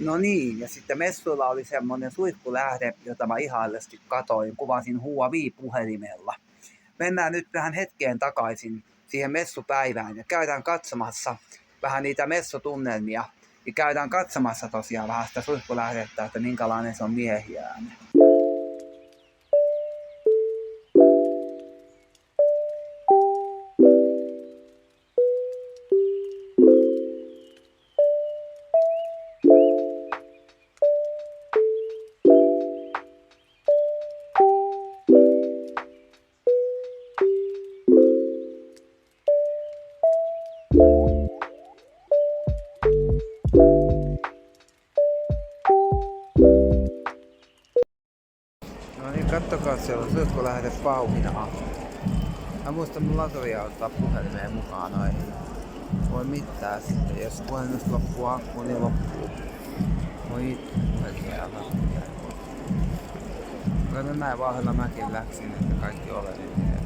No niin, ja sitten messuilla oli semmonen suihkulähde, jota mä ihallisesti katoin, kuvasin Huawei-puhelimella. Mennään nyt vähän hetkeen takaisin siihen messupäivään ja käydään katsomassa vähän niitä messutunnelmia. Ja käydään katsomassa tosiaan vähän sitä suihkulähdettä, että minkälainen se on miehiään. No niin, kattokaa, siellä on suihkulähde pauhinaa. Mä muistan mun laturia ottaa puhelimeen mukaan noin. Voi mitään sitten, jos puhelimesta loppuu akku, niin loppuu. Voi itse puhelimeen alas. Kyllä näin vahvella mäkin läksin, että kaikki oleellinen.